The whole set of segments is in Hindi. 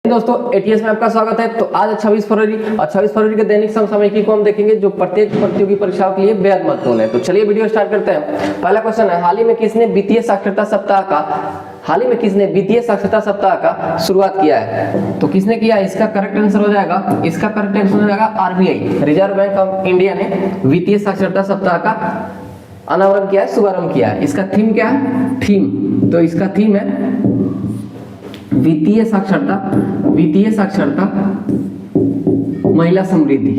दोस्तों एटीएस में आपका स्वागत है। तो आज 26 फरवरी और 26 फरवरी के दैनिक समसामयिकी को हम देखेंगे जो प्रत्येक प्रतियोगी परीक्षाओं के लिए बेहद महत्वपूर्ण है। तो चलिए वीडियो स्टार्ट करते हैं। पहला क्वेश्चन है, हाल ही में किसने वित्तीय साक्षरता सप्ताह का शुरुआत किया है? तो किसने किया? इसका करेक्ट आंसर हो जाएगा RBI, reserve bank of India ने वित्तीय साक्षरता सप्ताह का अनावरण किया है, शुभारंभ किया है। इसका थीम क्या है? तो इसका थीम है वित्तीय साक्षरता महिला समृद्धि।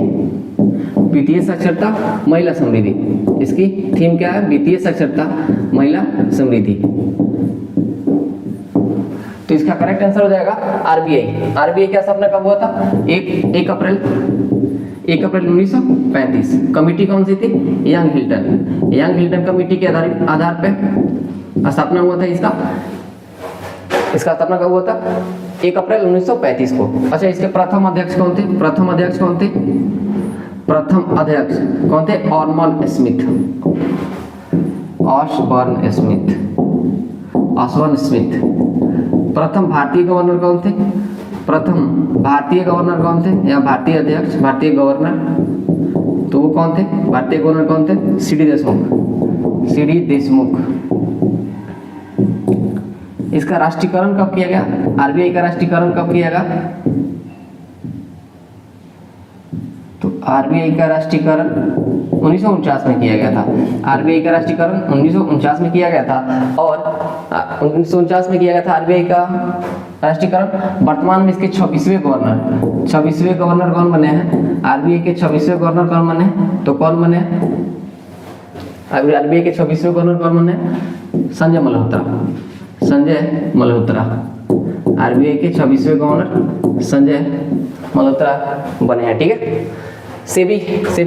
इसकी थीम क्या है? वित्तीय साक्षरता महिला समृद्धि। तो इसका करेक्ट आंसर हो जाएगा आरबीआई का स्थापना कब हुआ था? 1 अप्रैल 1935। कमेटी कौन सी थी? यंग हिल्टन कमेटी के आधार पर स्थापना हुआ था इसका स्थापना कब हुआ था? 1 अप्रैल 1935 को। अच्छा, इसके प्रथम अध्यक्ष कौन थे? Osborne Smith. प्रथम भारतीय गवर्नर या भारतीय अध्यक्ष, भारतीय गवर्नर, तो वो कौन थे? भारतीय गवर्नर कौन थे? सीडी देशमुख। इसका राष्ट्रीयकरण कब किया गया? आरबीआई का राष्ट्रीयकरण कब किया गया? तो आरबीआई का राष्ट्रीयकरण 1949 में किया गया था। आरबीआई का राष्ट्रीयकरण 1949 में किया गया था और 1949 में किया गया था आरबीआई का राष्ट्रीयकरण। वर्तमान में इसके 26वें गवर्नर कौन बने हैं? आरबीआई के 26वें गवर्नर कौन बने? तो कौन बने? आरबीआई के 26वें गवर्नर कौन बने? संजय मल्होत्रा। आरबीआई के 26वें गवर्नर संजय मल्होत्रा बने हैं। ठीक है। सेबी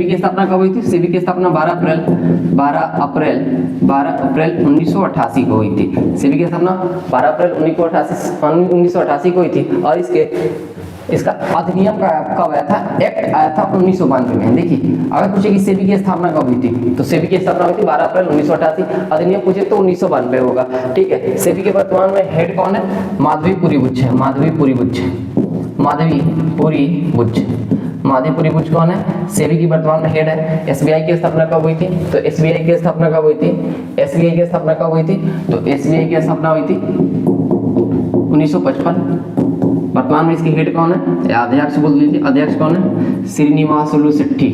की स्थापना कब हुई थी? सेबी की स्थापना 12 अप्रैल 1988 को हुई थी। सेबी की स्थापना 12 अप्रैल 1988 को हुई थी और इसका अधिनियम कब आया था? एक्ट आया था 1992 में। देखिए, अगर पूछे कि सेबी की स्थापना कब हुई थी, तो सेबी की स्थापना हुई थी 12 अप्रैल 1988। अधिनियम पूछे तो 1992 होगा। ठीक है। सेबी के वर्तमान में हेड कौन है? माधवीपुरी बुच कौन है? सेबी की वर्तमान में हेड है। एसबीआई की स्थापना कब हुई थी? तो एसबीआई की स्थापना कब हुई थी? तो एसबीआई की स्थापना हुई थी 1955। वर्तमान में इसकी हेड कौन है? अध्यक्ष बोल लीजिए। अध्यक्ष कौन है? श्रीनिवासुलु शेट्टी।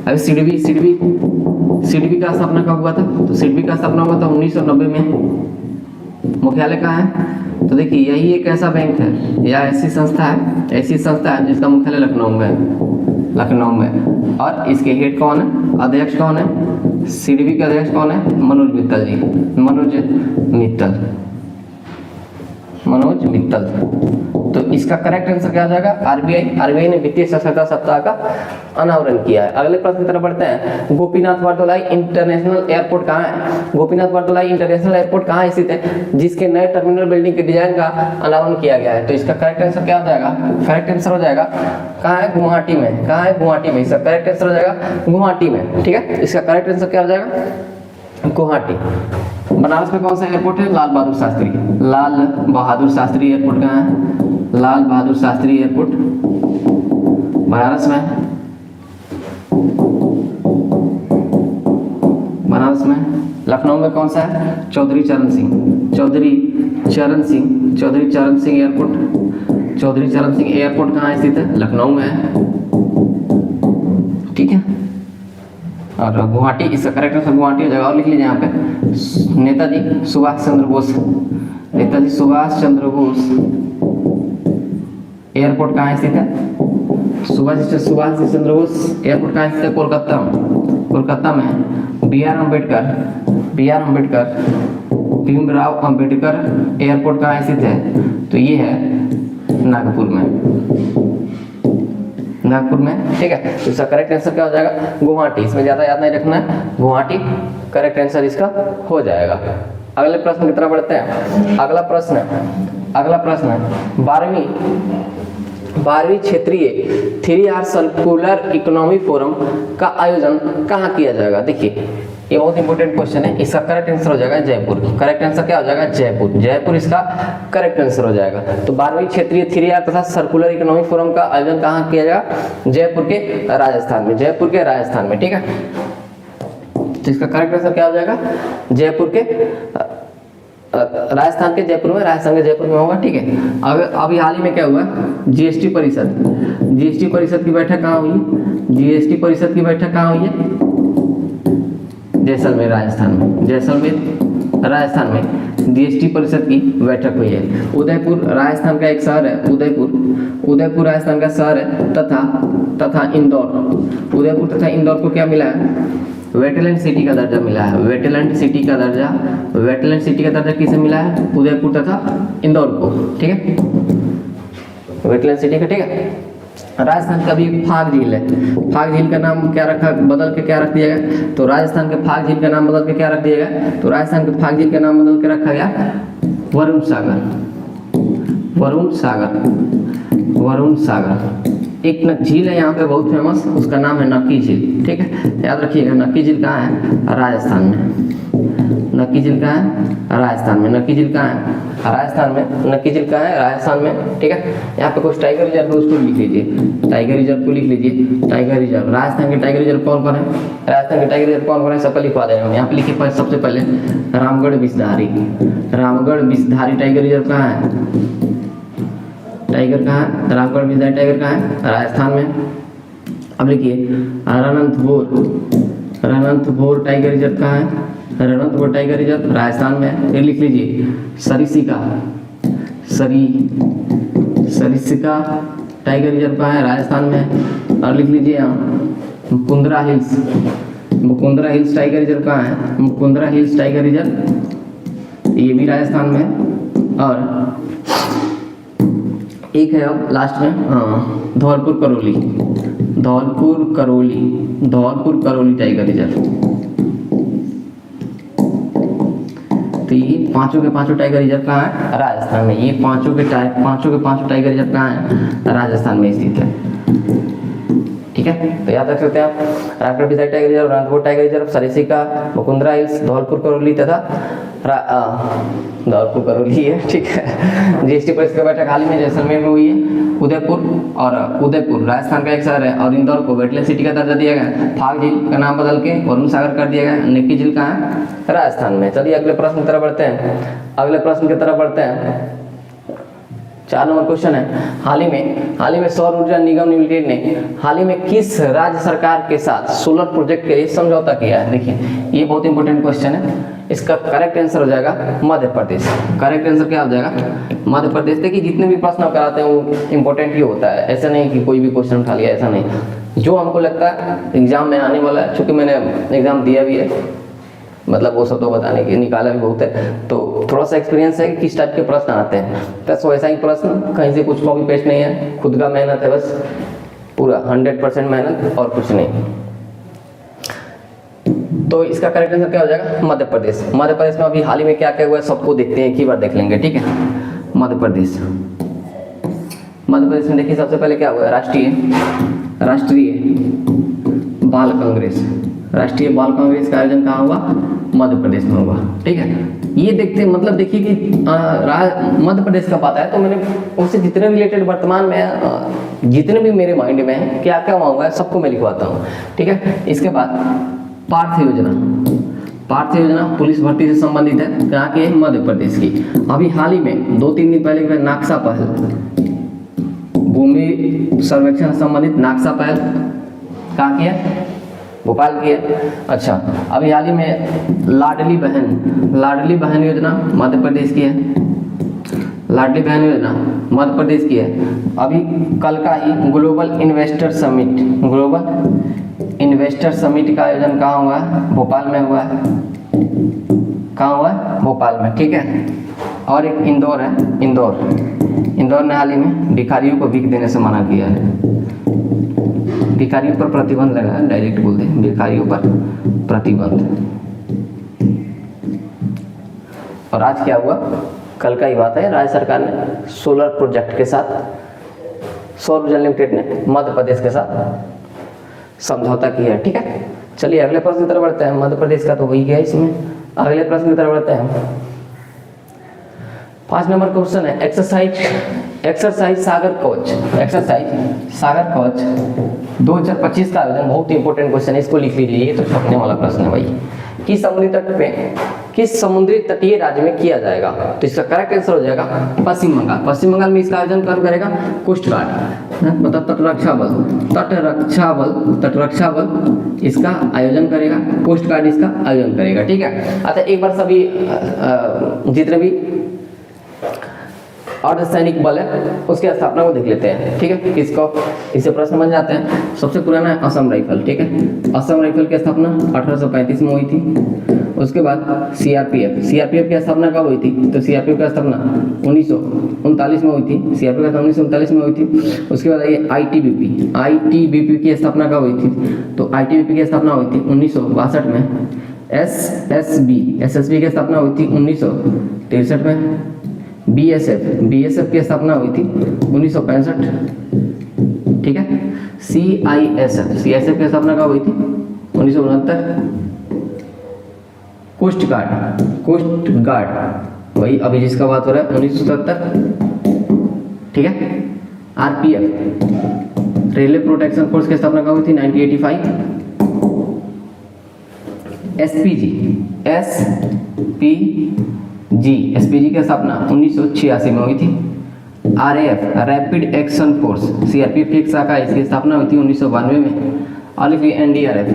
अभी सिडबी का स्थापना कब हुआ था? तो सिडबी का स्थापना हुआ था 1990 में। मुख्यालय कहाँ है? तो देखिए, यही एक ऐसा बैंक है या ऐसी संस्था है जिसका मुख्यालय लखनऊ में और इसके हेड कौन है? अध्यक्ष कौन है? सिडबी के अध्यक्ष कौन है? मनोज मित्तल। तो इसका करेक्ट आंसर क्या हो जाएगा? आरबीआई ने वित्तीय साक्षरता सप्ताह का अनावरण किया है। अगले प्रश्न की तरफ बढ़ते हैं। गोपीनाथ बरदोलाई इंटरनेशनल एयरपोर्ट कहाँ है? गोपीनाथ बरदोलाई इंटरनेशनल एयरपोर्ट कहाँ स्थित है? जिसके नए टर्मिनल बिल्डिंग के डिजाइन का अनावरण किया गया है। तो इसका करेक्ट आंसर क्या हो जाएगा? करेक्ट आंसर हो जाएगा कहाँ है? गुवाहाटी में। इसका करेक्ट आंसर हो जाएगा गुवाहाटी में। ठीक है। इसका करेक्ट आंसर क्या हो जाएगा? गुवाहाटी। बनारस में कौन सा एयरपोर्ट है? लाल बहादुर शास्त्री एयरपोर्ट कहाँ है? लाल बहादुर शास्त्री एयरपोर्ट बनारस में। लखनऊ में कौन सा है? चौधरी चरण सिंह एयरपोर्ट कहाँ स्थित है? लखनऊ में है। ठीक है। और गुवाहाटी, इसका करेक्ट आंसर गुवाहाटी हो जाएगा। और लिख लीजिए यहाँ पे, नेताजी सुभाष चंद्र बोस एयरपोर्ट कहाँ स्थित है? सुभाष चंद्र बोस एयरपोर्ट कहाँ स्थित है? कोलकाता में। B R Ambedkar Bhimrao Ambedkar airport कहाँ स्थित है? तो ये है नागपुर में। ठीक है। तो इसका करेक्ट आंसर क्या हो जाएगा? गुवाहाटी। इसमें ज्यादा याद नहीं रखना है, गुवाहाटी करेक्ट आंसर इसका हो जाएगा। अगले प्रश्न की तरफ बढ़ते हैं। अगला प्रश्न है 12वीं 12वीं क्षेत्रीय 3R सर्कुलर इकोनॉमी फोरम का आयोजन कहाँ किया जाएगा? देखिए ये बहुत इंपॉर्टेंट क्वेश्चन है, इसका करेक्ट आंसर हो जाएगा जयपुर। करेक्ट आंसर क्या हो जाएगा? जयपुर। जयपुर इसका करेक्ट आंसर हो जाएगा। तो 12वीं क्षेत्रीय 3R तथा सर्कुलर इकोनॉमी फोरम का आयोजन कहाँ किया जाएगा? जयपुर के राजस्थान में। जयपुर के राजस्थान में, ठीक है। तो इसका करेक्ट आंसर क्या हो जाएगा? जयपुर के राजस्थान के जयपुर में, राजस्थान के जयपुर में होगा, ठीक है। अब अभी हाल ही में क्या हुआ? जीएसटी परिषद की बैठक कहाँ हुई? जीएसटी परिषद की बैठक कहाँ हुई है? जैसलमेर राजस्थान में। जैसलमेर राजस्थान में जीएसटी परिषद की बैठक हुई है। उदयपुर राजस्थान का एक शहर है, उदयपुर राजस्थान का शहर है, तथा इंदौर, उदयपुर तथा इंदौर को क्या मिला है? वेटलैंड सिटी का दर्जा मिला है। वेटलैंड सिटी का दर्जा किसे मिला है? उदयपुर तथा इंदौर को, ठीक है। वेटलैंड सिटी का, ठीक है। राजस्थान का भी एक फाग झील है। फाग झील का नाम क्या बदल के क्या रख दिया गया? तो राजस्थान के फाग झील का नाम बदल के क्या रख दिया गया? तो राजस्थान के फाग झील का नाम बदल के रखा गया वरुण सागर। एक झील है यहाँ पे बहुत फेमस, उसका नाम है नक्की झील, ठीक है। याद रखिएगा, नक्की झील कहाँ है? राजस्थान में। नक्की झील कहाँ है? राजस्थान में। नक्की झील कहाँ है? राजस्थान में। नक्की झील कहाँ है? राजस्थान में, ठीक है। यहाँ पे कुछ टाइगर रिजर्व उसको लिख लीजिए, टाइगर रिजर्व को लिख लीजिए। टाइगर रिजर्व, राजस्थान के टाइगर रिजर्व कौन कौन है? राजस्थान के टाइगर रिजर्व कौन कौन है? सबका लिखवा देंगे हम। यहाँ पे लिखिए सबसे पहले रामगढ़ विषधारी टाइगर रिजर्व कहाँ है? टाइगर कहाँ है? रामगढ़ विषधारी टाइगर कहाँ है? राजस्थान में। अब लिखिए रणथंभौर टाइगर रिजर्व कहाँ है? रणथंभौर टाइगर रिजर्व राजस्थान में। फिर लिख लीजिए सरिस्का टाइगर रिजर्व कहाँ है? राजस्थान में। और लिख लीजिए यहाँ मुकुंदरा हिल्स टाइगर रिजर्व कहाँ है? मुकुंदरा हिल्स टाइगर रिजर्व, ये भी राजस्थान में। और एक है अब लास्ट में धौलपुर करोली टाइगर रिजर्व। तो ये पांचों के पांचों टाइगर रिजर्व कहाँ है? राजस्थान में। ये पांचों के पांचों टाइगर रिजर्व कहाँ है? राजस्थान में स्थित है, ठीक है। तो याद रख सकते हैं आप Ramgarh Vishdhari tiger reserve, Ranthambore tiger reserve, Sariska, Mukundra hills, Dholpur Karauli तथा धौलपुर करोली है, ठीक है। जीएसटी परिषद की बैठक हाल ही में जैसलमेर में हुई है। उदयपुर राजस्थान का एक शहर है और इंदौर को वेटलैंड सिटी का दर्जा दिया गया। फाग झील का नाम बदल के वरुण सागर कर दिया गया। नक्की झील कहाँ है? राजस्थान में। चलिए अगले प्रश्न की तरफ बढ़ते हैं। 4 नंबर क्वेश्चन है, हाल ही में सौर ऊर्जा निगम लिमिटेड ने हाल ही में किस राज्य सरकार के साथ सोलर प्रोजेक्ट के लिए समझौता किया है? देखिए ये बहुत इंपॉर्टेंट क्वेश्चन है, इसका करेक्ट आंसर हो जाएगा मध्य प्रदेश। करेक्ट आंसर क्या हो जाएगा? मध्य प्रदेश। देखिए जितने भी प्रश्न आप कराते हैं वो इंपॉर्टेंट ही होता है, ऐसा नहीं कि कोई भी क्वेश्चन उठा लिया, ऐसा नहीं। जो हमको लगता है एग्जाम में आने वाला है, चूंकि मैंने एग्जाम दिया भी है, मतलब वो सब तो बताने के निकाला भी बहुत है, तो थोड़ा सा एक्सपीरियंस है कि किस टाइप के प्रश्न आते हैं। बस वैसा ही प्रश्न, कहीं से कुछ कॉपी पेस्ट नहीं है, खुद का मेहनत है, बस पूरा 100% मेहनत और कुछ नहीं। तो इसका करेक्ट आंसर क्या हो जाएगा? मध्य प्रदेश। मध्य प्रदेश में अभी हाल ही में क्या क्या हुआ है सबको देखते हैं, एक ही बार देख लेंगे, ठीक है। मध्य प्रदेश में देखिए सबसे पहले क्या हुआ है? राष्ट्रीय बाल कांग्रेस का आयोजन कहाँ हुआ? मध्य प्रदेश में हुआ, ठीक है। ये देखते मतलब देखिए कि मध्य प्रदेश का बात है तो मैंने उससे जितने रिलेटेड वर्तमान में जितने भी मेरे माइंड में है क्या क्या हुआ है सबको मैं लिखवाता हूँ, ठीक है। इसके बाद पार्थ योजना पुलिस भर्ती से संबंधित है, कहाँ की है? मध्य प्रदेश की। अभी हाल ही में 2-3 दिन पहले नाक्सा पहल, भूमि सर्वेक्षण से संबंधित नाक्सा पहल कहाँ की है? भोपाल की है। अच्छा, अभी हाल ही में लाडली बहन योजना मध्य प्रदेश की है। लाडली बहन योजना मध्य प्रदेश की है। अभी कल का ही ग्लोबल इन्वेस्टर समिट का आयोजन कहाँ हुआ है? भोपाल में हुआ है। कहाँ हुआ है? भोपाल में, ठीक है। और एक इंदौर है, इंदौर ने हाल ही में भिखारियों को भीख देने से मना किया है। भिखारियों पर प्रतिबंध लगा है, डायरेक्ट बोल दें, भिखारियों पर प्रतिबंध। और आज क्या हुआ? कल का ही बात है, राज्य सरकार ने सोलर प्रोजेक्ट के साथ सौर ऊर्जा लिमिटेड ने मध्य प्रदेश के साथ समझौता किया है। ठीक है, चलिए अगले प्रश्न की तरफ बढ़ते हैं। मध्य प्रदेश का तो वही गया इसमें। अगले प्रश्न की तरफ बढ़ते हैं। 5 नंबर क्वेश्चन है एक्सरसाइज सागर कवच 2025 का आयोजन। बहुत इंपॉर्टेंट क्वेश्चन है, इसको लिख लीजिए, ये तो छपने वाला प्रश्न है भाई। किस समुद्री तटीय राज्य में किया जाएगा? तो इसका करेक्ट आंसर हो जाएगा पश्चिम बंगाल। पश्चिम बंगाल में इसका आयोजन कौन करेगा? कोस्ट गार्ड, मतलब तटरक्षा बल इसका आयोजन करेगा, कोस्ट गार्ड इसका आयोजन करेगा। ठीक है, अच्छा एक बार सभी जितने भी अर्धसैनिक बल है उसके स्थापना को देख लेते हैं। ठीक है, किसको इससे प्रश्न बन जाते हैं। सबसे पुराना है असम राइफल। ठीक है, असम राइफल की स्थापना 1835 में हुई थी। उसके बाद सीआरपीएफ की स्थापना कब हुई थी? तो सीआरपीएफ की स्थापना 1939 में हुई थी। सीआरपीएफ की स्थापना 1939 में हुई थी। उसके बाद ये आईटीबीपी की स्थापना कब हुई थी? तो आईटीबीपी की स्थापना हुई थी 1962 में। एसएसबी की स्थापना हुई थी 1963 में। बीएसएफ की स्थापना हुई थी 1965। ठीक है, सीआईएसएफ की स्थापना कब हुई थी? 1969। कोस्ट गार्ड वही अभी जिसका बात हो रहा है 1977। ठीक है, आरपीएफ रेलवे प्रोटेक्शन फोर्स की स्थापना कब हुई थी? 1985। एसपीजी की स्थापना 1986 में हुई थी। RAF rapid action force CRPF की एक शाखा, इसकी स्थापना हुई थी 1992 में। और लिखिए एनडीआरएफ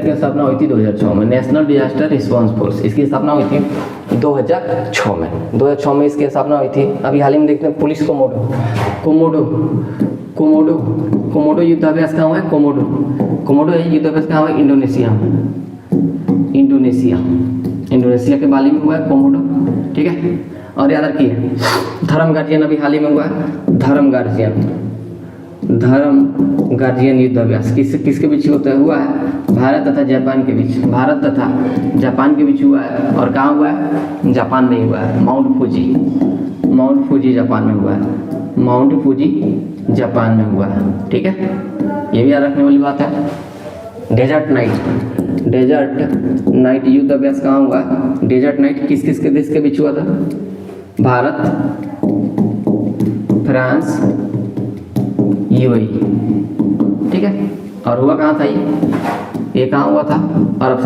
की स्थापना हुई थी 2006 में। नेशनल डिजास्टर रिस्पांस फोर्स इसकी स्थापना हुई थी 2006 में इसकी स्थापना हुई थी। अभी हाल ही में देखते हैं पुलिस कोमोडो युद्धाभ्यास कहाँ हुआ है? कोमोडो युद्धाभ्यास कहाँ हुआ है? इंडोनेशिया के बाली में हुआ है कोमोडो। ठीक है, और याद रखिए धर्म गार्जियन अभी हाल ही में हुआ है। धर्म गार्जियन युद्धाभ्यास किसके बीच हुआ है? भारत तथा जापान के बीच हुआ है। और कहाँ हुआ है? जापान में हुआ है। माउंट फूजी जापान में हुआ है। ठीक है, ये भी याद रखने वाली बात है। डेजर्ट नाइट युद्ध अभ्यास कहाँ हुआ है? डेजर्ट नाइट किस के देश के बीच हुआ था? Bharat, France, UAE. ठीक है, और हुआ कहाँ था ये कहाँ हुआ था? अरब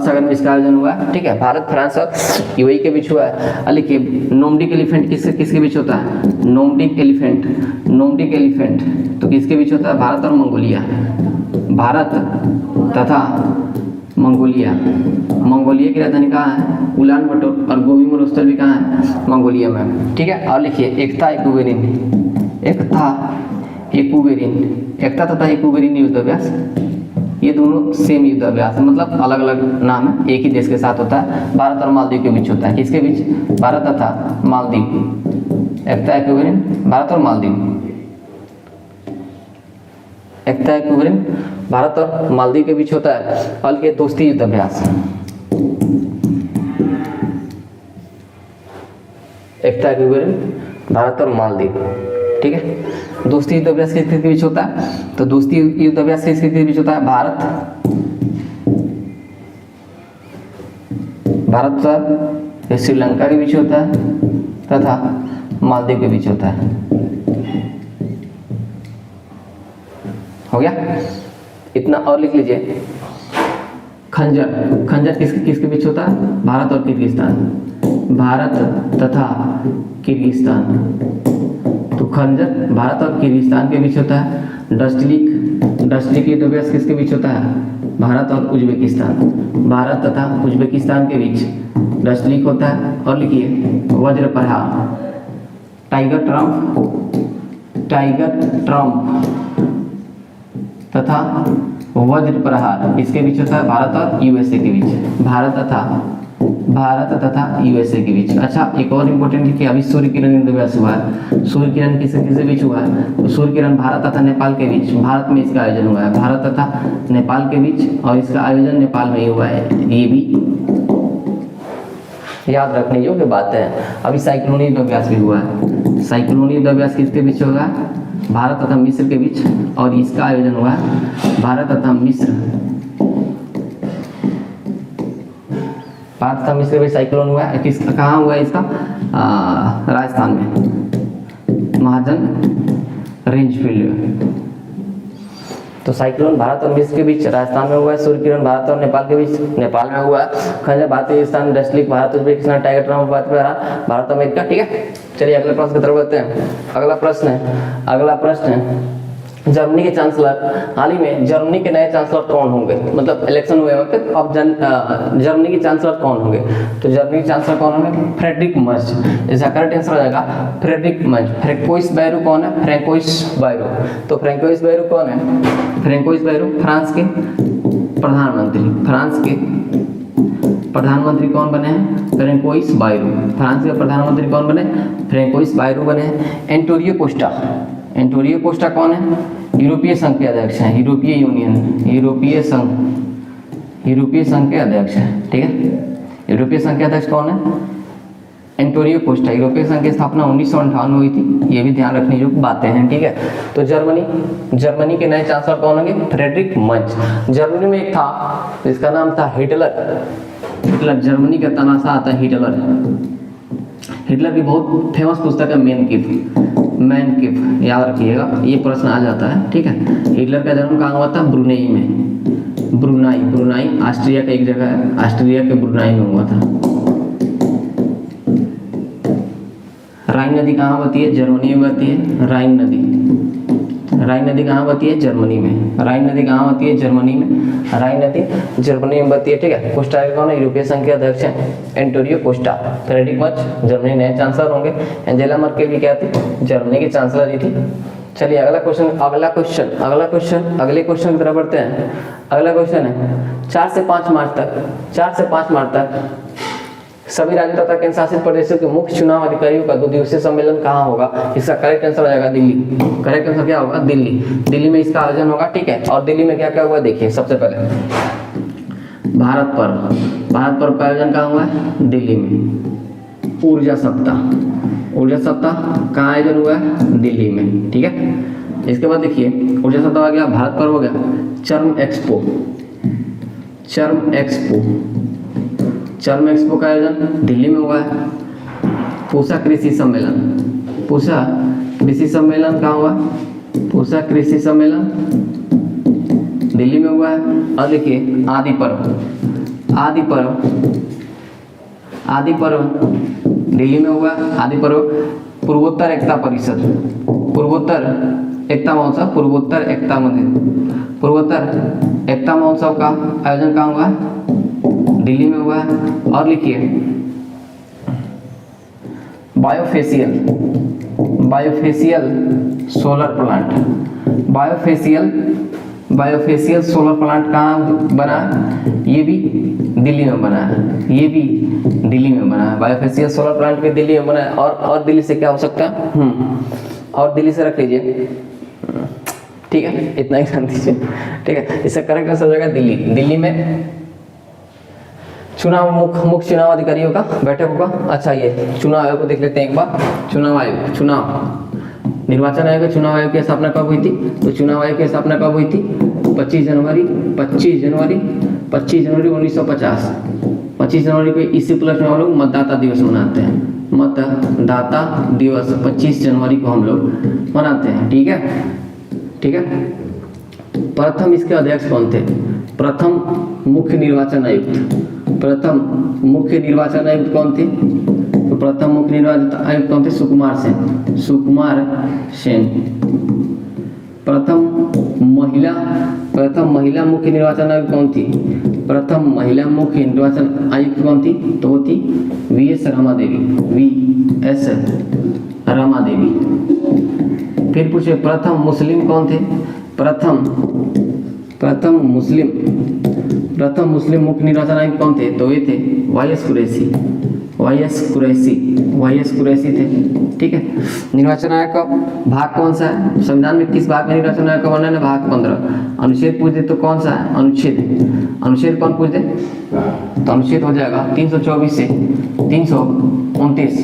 सागर में इसका आयोजन हुआ है। ठीक है, भारत, फ्रांस और यूएई के बीच हुआ है। लिखिए नोमडिक एलिफेंट किसके बीच होता है? नोमडिक एलिफेंट तो किसके बीच होता है? भारत और मंगोलिया। भारत तथा मंगोलिया की राजधानी कहाँ है? उलान बटोर। और गोबी मरुस्थल भी कहाँ है? मंगोलिया में। ठीक है, और लिखिए एकता तथा एक्वेरिन युद्धाभ्यास, ये दोनों सेम युद्धाभ्यास है, मतलब अलग अलग नाम है, एक ही देश के साथ होता है। भारत और मालदीव के बीच होता है। किसके बीच? भारत तथा मालदीव। एकता एक्वेरिन भारत और मालदीव, एकता एक्वेरिन भारत और मालदीव के बीच होता है। और के दोस्ती युद्धाभ्यास, एकता एक्वेरिन भारत और मालदीव। ठीक है, दोस्ती युद्धाभ्यास किसके बीच होता है? तो दोस्ती युद्धाभ्यास किसके बीच होता है? भारत और श्रीलंका के बीच होता है तथा मालदीव के बीच होता है। हो गया, इतना और लिख लीजिए। खंजर किसके बीच होता है? भारत और किर्गिस्तान, भारत तथा किर्गिस्तान। तो खंजर भारत और किर्गिस्तान के बीच होता है। डस्टलिक युद्धाभ्यास किसके बीच होता है? भारत और उज्बेकिस्तान, भारत तथा उज्बेकिस्तान के बीच डस्टलिक होता है। और लिखिए वज्र प्रहार, टाइगर ट्रम्प तथा वज्र प्रहार इसके बीच होता है? भारत और यूएसए के बीच, भारत तथा यूएसए के बीच। अच्छा, एक और इम्पोर्टेंट है कि अभी सूर्य किरण युद्धाभ्यास हुआ है। सूर्य किरण किसके बीच हुआ है? तो सूर्य किरण भारत तथा नेपाल के बीच, भारत में इसका आयोजन हुआ है, भारत तथा नेपाल के बीच, और इसका आयोजन नेपाल में ही हुआ है। ये भी याद रखने योग्य बातें हैं। अभी साइक्लोनिक युद्धाभ्यास भी हुआ है। साइक्लोनिक युद्धाभ्यास किसके बीच होगा? भारत तथा मिस्र के बीच, और इसका आयोजन हुआ है भारत तथा मिस्र, भारत तथा मिस्र के बीच साइक्लोन हुआ है। किस कहाँ हुआ है इसका? राजस्थान में, महाजन रेंज फील्ड। तो साइक्लोन भारत और मिस्र के बीच राजस्थान में हुआ है। सूर्य किरण भारत और नेपाल के बीच नेपाल में हुआ है। खंजर भारतीय स्थान डस्टलिक Bharat Uzbekistan tiger Trump Bharat America. ठीक है, चलिए अगले प्रश्न की तरफ बढ़ते हैं। अगला प्रश्न है जर्मनी के चांसलर, हाल ही में जर्मनी के नए चांसलर कौन होंगे? मतलब इलेक्शन हुए वक्त अब जर्मनी के चांसलर कौन होंगे? तो जर्मनी के चांसलर कौन होंगे? Friedrich Merz. इसका करेक्ट आंसर हो जाएगा फ्रेडरिक मर्ज। फ्रैंकोइस बायरू कौन है? François Bayrou. तो फ्रैंकोइस बायरू कौन है? फ्रैंकोइस बायरू फ्रांस के प्रधानमंत्री। फ्रांस के प्रधानमंत्री कौन बने हैं? François Bayrou. फ्रांस के प्रधानमंत्री कौन बने? फ्रैंकोइस बायरू बने हैं। Antonio Costa. एंटोनियो कोस्टा कौन है? यूरोपीय संघ के अध्यक्ष हैं। यूरोपीय यूनियन, यूरोपीय संघ के अध्यक्ष हैं। ठीक है, यूरोपीय संघ के अध्यक्ष कौन है? Antonio Costa. यूरोपीय संघ की स्थापना 1958 में हुई थी, ये भी ध्यान रखने योग्य बातें हैं। ठीक है, तो जर्मनी के नए चांसलर कौन होंगे? Friedrich Merz. जर्मनी में एक था, इसका नाम था हिटलर। जर्मनी का तमाशा आता है हिटलर। हिटलर की बहुत फेमस पुस्तक है मैन किफ, याद रखिएगा, ये प्रश्न आ जाता है। ठीक है, हिटलर का जन्म कहाँ हुआ था? ब्रुनेई में। ब्रुनाई ऑस्ट्रिया का एक जगह है, ऑस्ट्रिया के ब्रुनाई में हुआ था। राइन नदी कहाँ बहती है? जर्मनी में बहती है। राइन नदी कहाँ बहती है? जर्मनी में। राइन नदी कहाँ बहती है? जर्मनी में। राइन नदी जर्मनी में बहती है। ठीक है, कोस्टा कौन है? यूरोपीय संघ के अध्यक्ष हैं Antonio Costa. Friedrich Merz Germany नए चांसलर होंगे। एंजेला मर्केल भी क्या थी? जर्मनी की चांसलर ही थी। चलिए अगले क्वेश्चन की तरफ बढ़ते हैं। अगला क्वेश्चन है 4 से 5 मार्च तक सभी राज्यों तथा केंद्र शासित प्रदेशों के मुख्य चुनाव अधिकारियों का 2 दिवसीय सम्मेलन कहाँ होगा? इसका करेक्ट आंसर हो जाएगा दिल्ली। करेक्ट आंसर क्या होगा? दिल्ली में इसका आयोजन होगा। ठीक है, और दिल्ली में क्या क्या हुआ देखिए। सबसे पहले भारत पर्व का आयोजन कहाँ हुआ है? दिल्ली में। ऊर्जा सप्ताह कहाँ आयोजन हुआ है? दिल्ली में। ठीक है, इसके बाद देखिए ऊर्जा सप्ताह आ गया, भारत पर्व हो गया। चर्म एक्सपो का आयोजन दिल्ली में हुआ है। पूसा कृषि सम्मेलन कहाँ हुआ? पूसा कृषि सम्मेलन दिल्ली में हुआ है। और देखिए आदि पर्व दिल्ली में हुआ। आदि पर्व पूर्वोत्तर एकता महोत्सव का आयोजन कहाँ हुआ? दिल्ली में हुआ है। और लिखिए बायोफेशियल सोलर प्लांट कहाँ बना है? ये भी दिल्ली में बना है। बायोफेशियल सोलर प्लांट भी दिल्ली में बना है। और दिल्ली से क्या हो सकता है? और दिल्ली से रख लीजिए। ठीक है, इतना ही जान दीजिए। ठीक है, इसका करेक्ट आंसर हो जाएगा दिल्ली में मुख्य चुनाव अधिकारियों का बैठक होगा। अच्छा, ये चुनाव आयोग को देख लेते हैं एक बार। निर्वाचन आयोग चुनाव आयोग की स्थापना कब हुई थी? तो चुनाव आयोग की स्थापना कब हुई थी? 25 जनवरी 1950। 25 जनवरी को इसी उपलक्ष्य में हम लोग मतदाता दिवस मनाते हैं। मतदाता दिवस 25 जनवरी को हम लोग मनाते हैं। ठीक है, प्रथम इसके अध्यक्ष कौन थे? प्रथम मुख्य निर्वाचन आयुक्त कौन थे? तो प्रथम मुख्य निर्वाचन आयुक्त कौन थे? सुकुमार सेन। प्रथम महिला मुख्य निर्वाचन आयुक्त कौन थी? प्रथम महिला मुख्य निर्वाचन आयुक्त कौन थी? तो वो थी वीएस रमा देवी। फिर पूछे प्रथम मुस्लिम कौन थे? प्रथम मुस्लिम मुख्य निर्वाचन आयुक्त कौन थे? तो ये थे वाईएस वाई एस कुरैशी थे। ठीक है, निर्वाचन आयोग का भाग कौन सा है, संविधान में किस भाग में निर्वाचन आयोग का वर्णन है, भाग 15। अनुच्छेद पूछ दे तो कौन सा है, अनुच्छेद कौन पूछ दे तो अनुच्छेद हो जाएगा 324 से 329।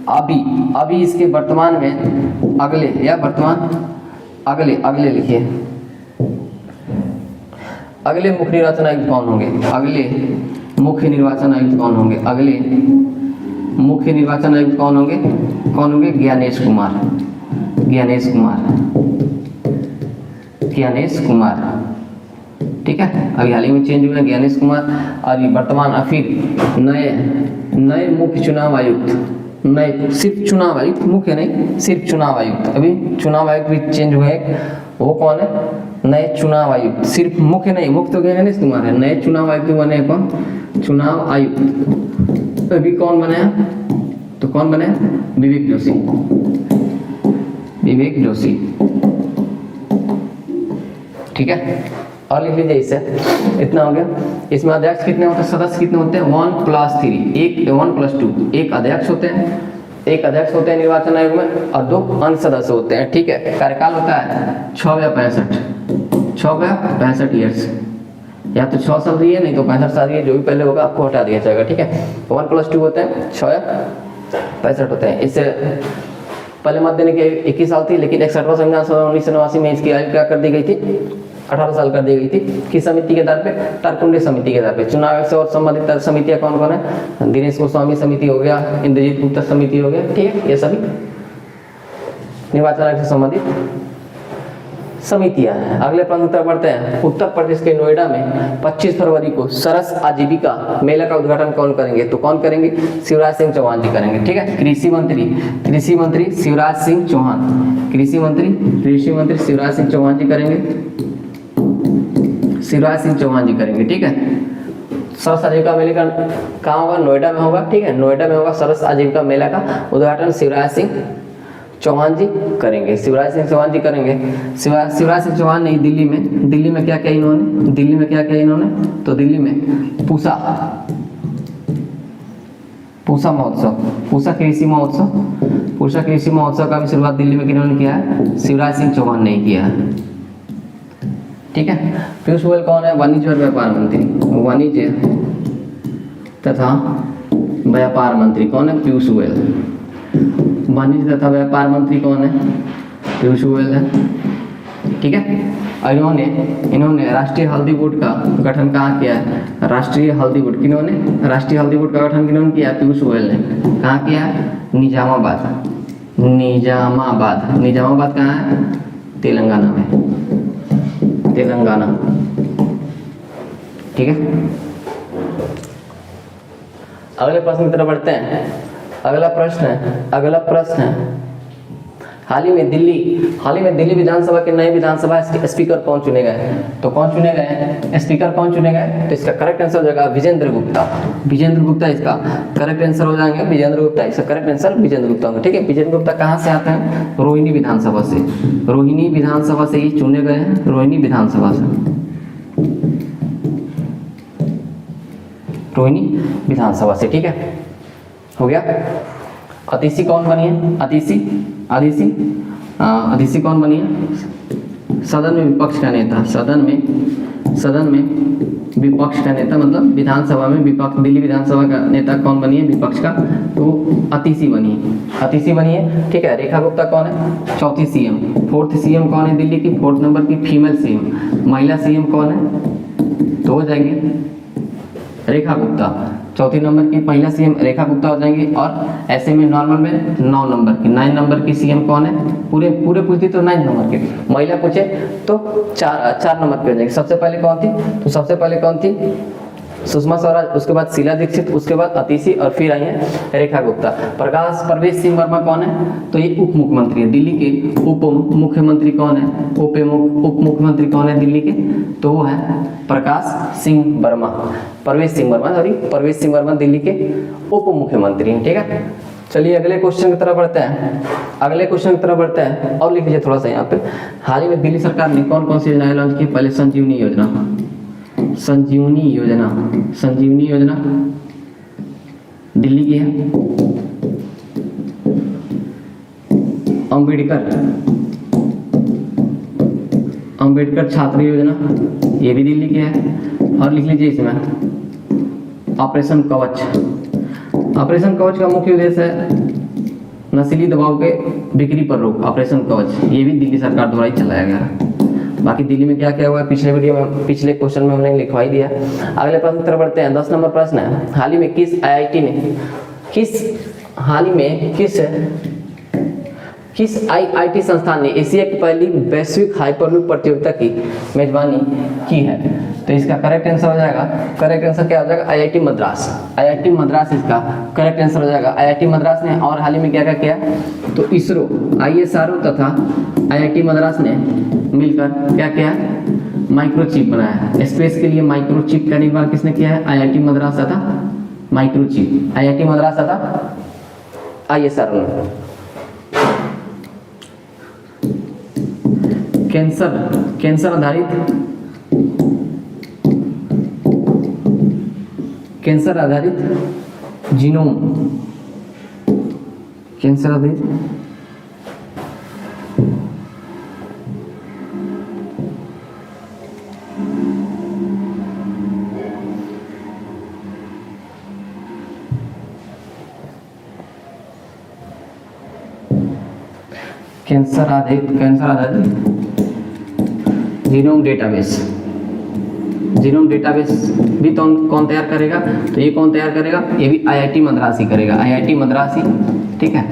अभी इसके वर्तमान में अगले या वर्तमान अगले लिखिए, अगले मुख्य निर्वाचन आयुक्त कौन होंगे, अगले मुख्य निर्वाचन आयुक्त कौन होंगे, अगले मुख्य निर्वाचन आयुक्त कौन होंगे, ज्ञानेश कुमार। ठीक है, अभी हाल ही में चेंज हुए ज्ञानेश कुमार। अभी वर्तमान फिर नए मुख्य चुनाव आयुक्त, नए सिर्फ चुनाव आयुक्त, मुख्य नहीं सिर्फ चुनाव आयुक्त, अभी चुनाव आयुक्त भी चेंज हुए हैं, वो कौन है, नए चुनाव आयुक्त, सिर्फ मुख्य नहीं, मुख्य तो ज्ञानेश कुमार है, नए चुनाव आयुक्त बने कौन, चुनाव आयुक्त। तो अभी कौन बने हैं, तो कौन बने, विवेक जोशी। ठीक है, और लिख लीजिए इससे, इतना हो गया। इसमें अध्यक्ष कितने होते हैं, सदस्य कितने होते हैं, 1+3, 1+2, एक अध्यक्ष होते हैं निर्वाचन आयोग में और 2 अन्य सदस्य होते हैं। ठीक है, कार्यकाल होता है 6 या 65 ईयर्स, या तो 6 साल रही है, नहीं तो 65 साल रही है, जो भी पहले होगा आपको हटा दिया जाएगा। ठीक है, 1+2 होते हैं 6 या 65 होते हैं। इससे पहले मत देने के 21 साल थी, लेकिन 61वां संविधान सभा 1989 में इसकी आयु क्या कर दी गई थी, 18 साल कर दी गई थी। किस समिति के आधार पे, टारकुंडे समिति के आधार पे। चुनाव आयोग से और संबंधित समितियां कौन कौन है, दिनेश गोस्वामी समिति हो गया, इंद्रजीत गुप्ता समिति हो गया। ठीक है, ये सभी निर्वाचन आयोग से संबंधित समितियां हैं। अगले प्रश्न की तरफ बढ़ते हैं। उत्तर प्रदेश के नोएडा में 25 फरवरी को सरस आजीविका मेला का उद्घाटन कौन करेंगे, तो कौन करेंगे, शिवराज सिंह चौहान जी करेंगे। ठीक है, कृषि मंत्री शिवराज सिंह चौहान, कृषि मंत्री शिवराज सिंह चौहान जी करेंगे। ठीक है, सरस आजीविका मेले का कहाँ होगा, नोएडा में होगा। ठीक है, नोएडा में होगा सरस आजीविका मेला का उद्घाटन शिवराज सिंह चौहान जी करेंगे। शिवराज सिंह चौहान नहीं, दिल्ली में क्या किया इन्होंने, तो दिल्ली में पूसा कृषि महोत्सव का भी शुरुआत दिल्ली में किन्होंने किया है, शिवराज सिंह चौहान ने किया है। ठीक है, पीयूष गोयल कौन है, वाणिज्य और व्यापार मंत्री, वाणिज्य तथा व्यापार मंत्री कौन है, पीयूष गोयल। वाणिज्य तथा व्यापार मंत्री कौन है, पीयूष गोयल है। ठीक है, और इन्होंने राष्ट्रीय हल्दी बोर्ड का गठन कहाँ किया है, राष्ट्रीय हल्दी बोर्ड का गठन किन्होंने किया, पीयूष गोयल ने। कहाँ किया है, निजामाबाद कहाँ है, तेलंगाना में, ठीक है। अगले प्रश्न की तरफ बढ़ते हैं। अगला प्रश्न है हाल ही में दिल्ली विधानसभा के नए विधानसभा स्पीकर कौन चुने गए, तो कौन चुने गए, तो इसका करेक्ट आंसर हो जाएगा विजेंद्र गुप्ता इसका करेक्ट आंसर हो जाएंगे, इसका करेक्ट आंसर विजेंद्र गुप्ता होंगे। ठीक है, विजेंद्र गुप्ता कहाँ से आते हैं, रोहिणी विधानसभा से ही चुने गए हैं, रोहिणी विधानसभा से। ठीक है, हो गया। अतिशी कौन बनी है, अतिशी कौन बनी है, सदन में विपक्ष का नेता, मतलब विधानसभा में विपक्ष, दिल्ली विधानसभा का नेता कौन बनी है, विपक्ष का, तो अतिशी बनी है। ठीक है, रेखा गुप्ता कौन है, चौथी सीएम। 4th सीएम कौन है दिल्ली की, 4th नंबर की फीमेल सीएम, महिला सीएम कौन है, तो हो जाएंगे रेखा गुप्ता। 4th नंबर की महिला सीएम रेखा गुप्ता हो जाएंगी। और ऐसे में नॉर्मल में 9 नंबर की सीएम कौन है, पूरे पूछती तो 9 नंबर की, महिला पूछे तो 4 नंबर पे हो जाएगी। सबसे पहले कौन थी, सुषमा स्वराज, उसके बाद शीला दीक्षित, उसके बाद अतिशी और फिर आई है रेखा गुप्ता। प्रवेश सिंह वर्मा कौन है, तो ये उप मुख्यमंत्री है दिल्ली के। उप मुख्यमंत्री कौन है, उप मुख्यमंत्री कौन है दिल्ली के, तो वो है प्रवेश सिंह वर्मा दिल्ली के उप मुख्यमंत्री हैं। ठीक है, चलिए अगले क्वेश्चन की तरफ बढ़ते हैं। और लिख लीजिए थोड़ा सा यहाँ पे, हाल ही में दिल्ली सरकार ने कौन सी योजनाएं लॉन्च की, पहले संजीवनी योजना दिल्ली की है। अंबेडकर छात्र योजना, ये भी दिल्ली की है। और लिख लीजिए इसमें ऑपरेशन कवच। ऑपरेशन कवच का मुख्य उद्देश्य है नशीली दवाओं के बिक्री पर रोक। ऑपरेशन कवच ये भी दिल्ली सरकार द्वारा ही चलाया गया है। बाकी दिल्ली में क्या क्या हुआ है पिछले वीडियो में, पिछले क्वेश्चन में हमने लिखवा ही दिया। अगले प्रश्न की तरफ बढ़ते हैं। 10 नंबर प्रश्न है, हाल ही में किस आईआईटी संस्थान ने एशिया की पहली वैश्विक हाइपरलूप प्रतियोगिता की मेजबानी की है? तो इसका करेक्ट आंसर हो जाएगा, करेक्ट आंसर क्या हो जाएगा? आईआईटी मद्रास। आईआईटी मद्रास इसका करेक्ट आंसर हो जाएगा। आईआईटी मद्रास ने और हाल ही में क्या क्या किया? तो इसरो, आईएसआरओ तथा आईआईटी मद्रास ने मिलकर क्या किया? माइक्रोचिप बनाया। स्पेस के लिए माइक्रोचिप का निर्माण किसने किया है? आईआईटी मद्रास तथा माइक्रोचिप, आईआईटी मद्रास तथा आईएसआरओ ने। कैंसर आधारित जीनोम, कैंसर आधारित जीनोम डेटाबेस भी तो कौन तैयार करेगा? तो ये कौन तैयार करेगा? ये भी आईआईटी मद्रास ही करेगा। आईआईटी मद्रास ही, ठीक है,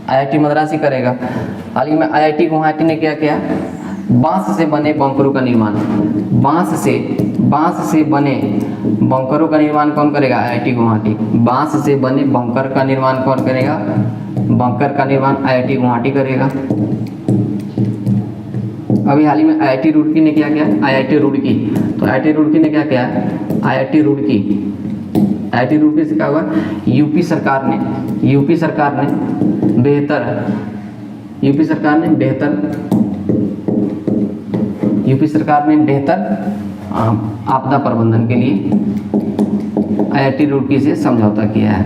आईआईटी मद्रास ही करेगा। हाल ही में आईआईटी गुवाहाटी ने क्या किया? बांस से बने बंकरों का निर्माण, बांस से बने बंकरों का निर्माण कौन करेगा? आईआईटी गुवाहाटी। बांस से बने बंकर का निर्माण कौन करेगा? बंकर का निर्माण आईआईटी गुवाहाटी करेगा। अभी हाल ही में आईआईटी रुड़की ने क्या किया? आईआईटी रुड़की, तो आईआईटी रुड़की ने क्या किया? आईआईटी रुड़की से क्या हुआ? यूपी सरकार ने बेहतर आपदा प्रबंधन के लिए आईआईटी रुड़की से समझौता किया है।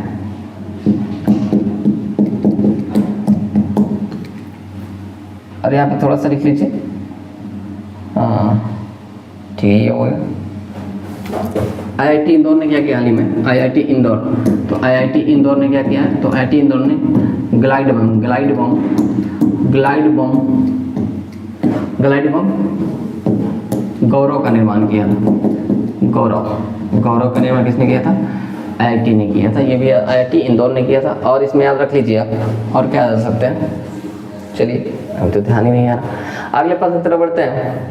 अरे यहाँ पे थोड़ा सा लिख लीजिए। ठीक है, ये हो गया। आईआईटी इंदौर ने क्या किया हाल ही में? आईआईटी इंदौर, तो आईआईटी इंदौर ने क्या किया? तो आईआईटी इंदौर ने ग्लाइड बम गौरव का निर्माण किया था। गौरव का निर्माण किसने किया था? आईआईटी ने किया था। ये भी आईआईटी इंदौर ने किया था। और इसमें याद रख लीजिए आप, और क्या कर सकते हैं? चलिए, हम तो ध्यान ही नहीं आ रहा। अगले प्रश्न की तरफ बढ़ते हैं।